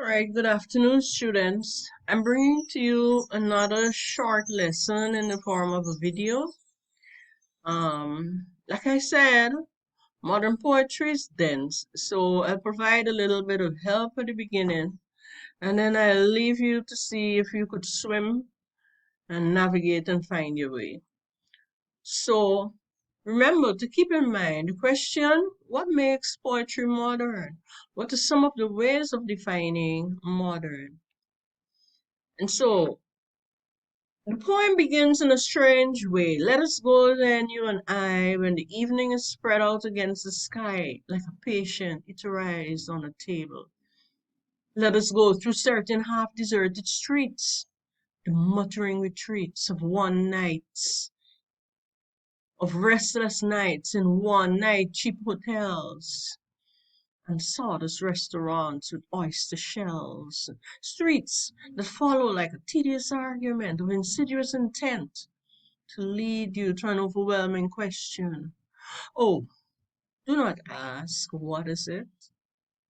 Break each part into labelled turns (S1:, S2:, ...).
S1: All right, good afternoon, students. I'm bringing to you another short lesson in the form of a video. Like I said, modern poetry is dense, so I'll provide a little bit of help at the beginning, and then I'll leave you to see if you could swim and navigate and find your way. So, remember to keep in mind the question, what makes poetry modern? What are some of the ways of defining modern? And so, the poem begins in a strange way. Let us go then, you and I, when the evening is spread out against the sky, like a patient iterized on a table. Let us go through certain half-deserted streets, the muttering retreats of one nights, of restless nights in one-night cheap hotels, and sawdust restaurants with oyster shells, streets that follow like a tedious argument of insidious intent to lead you to an overwhelming question. Oh, do not ask, what is it?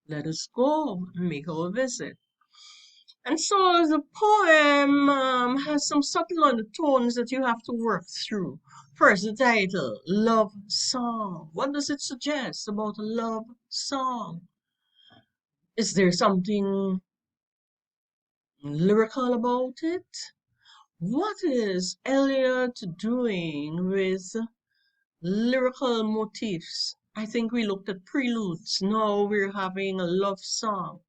S1: Let us go and make our visit. And so the poem has some subtle undertones that you have to work through. First, the title, Love Song. What does it suggest about a love song? Is there something lyrical about it? What is Eliot doing with lyrical motifs? I think we looked at preludes. Now we're having a love song.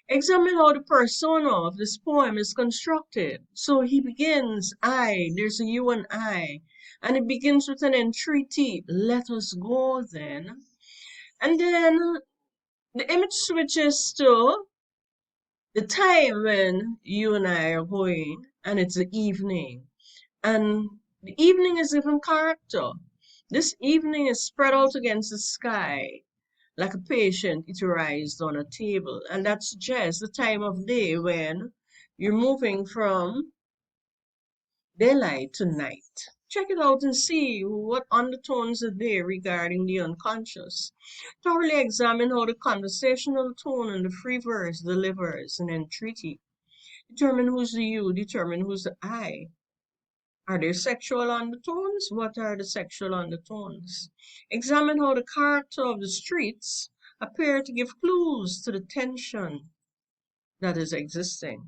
S1: Examine how the persona of this poem is constructed. So he begins, there's a you and I. And it begins with an entreaty, let us go then. And then the image switches to the time when you and I are going, and it's the evening. And the evening is given character. This evening is spread out against the sky like a patient iterized on a table. And that suggests the time of day when you're moving from daylight to night. Check it out and see what undertones are there regarding the unconscious. Thoroughly examine how the conversational tone and the free verse delivers an entreaty. Determine who's the you, determine who's the I. Are there sexual undertones? What are the sexual undertones? Examine how the character of the streets appear to give clues to the tension that is existing.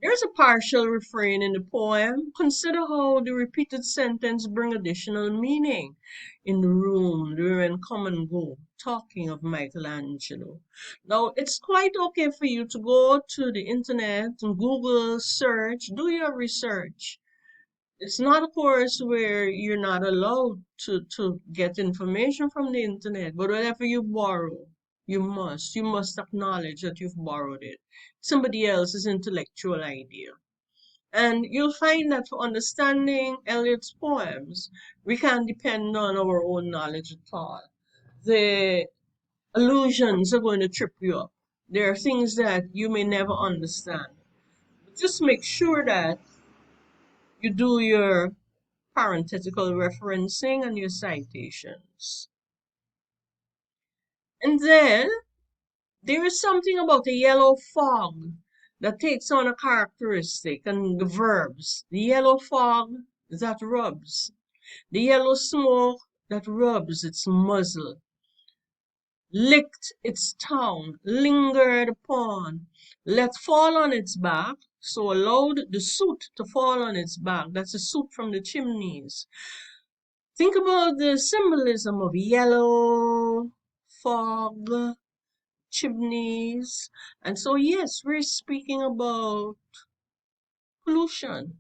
S1: There's a partial refrain in the poem. Consider how the repeated sentence bring additional meaning. In the room, the women come and go, talking of Michelangelo. Now, it's quite okay for you to go to the internet and Google search, do your research. It's not a course where you're not allowed to get information from the internet, but whatever you borrow, you must acknowledge that you've borrowed it. Somebody else's intellectual idea. And you'll find that for understanding Eliot's poems, we can't depend on our own knowledge at all. The allusions are going to trip you up. There are things that you may never understand. But just make sure that you do your parenthetical referencing and your citations. And then there is something about the yellow fog that takes on a characteristic and the verbs. The yellow fog that rubs. The yellow smoke that rubs its muzzle. Licked its tongue, lingered upon, let fall on its back, so allowed the soot to fall on its back. That's the soot from the chimneys. Think about the symbolism of yellow, fog, chimneys. And so, yes, we're speaking about pollution,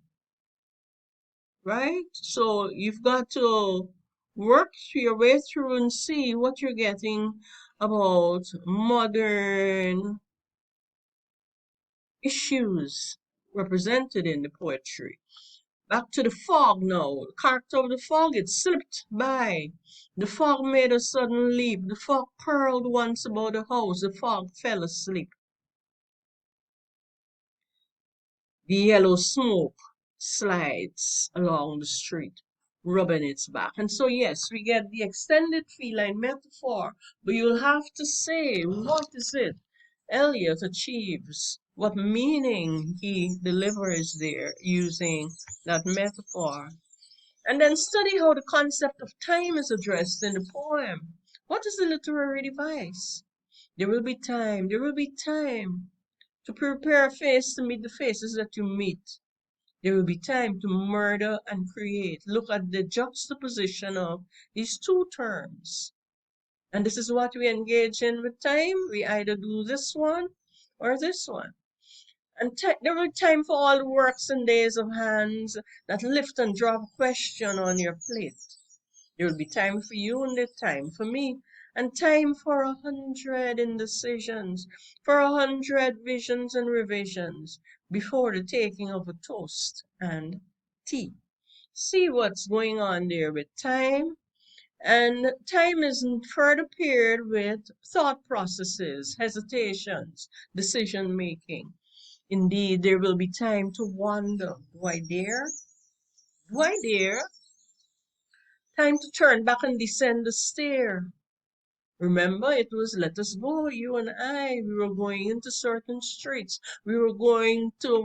S1: right? So you've got to work your way through and see what you're getting about modern issues represented in the poetry. Back to the fog now. The character of the fog, it slipped by. The fog made a sudden leap. The fog curled once about the house. The fog fell asleep. The yellow smoke slides along the street. rubbing its back. And so, yes, we get the extended feline metaphor, but you'll have to say, what is it Eliot achieves? What meaning he delivers there using that metaphor? And then study how the concept of time is addressed in the poem. What is the literary device? There will be time to prepare a face to meet the faces that you meet. There will be time to murder and create. Look at the juxtaposition of these two terms. And this is what we engage in with time. We either do this one or this one. And there will be time for all the works and days of hands that lift and drop a question on your plate. There will be time for you and there's time for me. And time for 100 indecisions, for 100 visions and revisions before the taking of a toast and tea. See what's going on there with time. And time is further paired with thought processes, hesitations, decision making. Indeed, there will be time to wonder. Do I dare? Do I dare? Time to turn back and descend the stair. Remember, it was let us go, you and I. We were going into certain streets. We were going to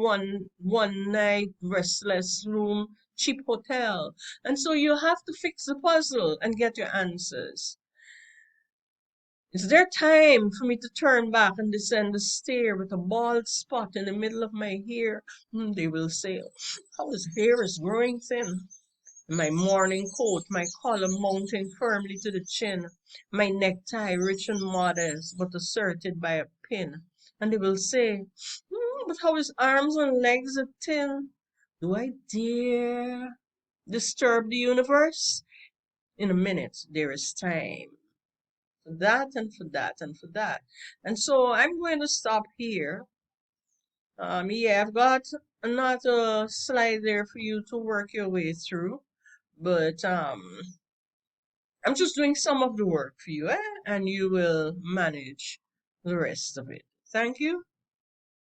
S1: one night restless room, cheap hotel. And so you have to fix the puzzle and get your answers. Is there time for me to turn back and descend the stair with a bald spot in the middle of my hair? They will say, how his hair is growing thin. My morning coat, my collar mounting firmly to the chin, my necktie rich and modest, but asserted by a pin. And they will say, but how his arms and legs are thin. Do I dare disturb the universe? In a minute, there is time for that and for that and for that. And so I'm going to stop here. Yeah, I've got another slide there for you to work your way through. But I'm just doing some of the work for you, and you will manage the rest of it. Thank you.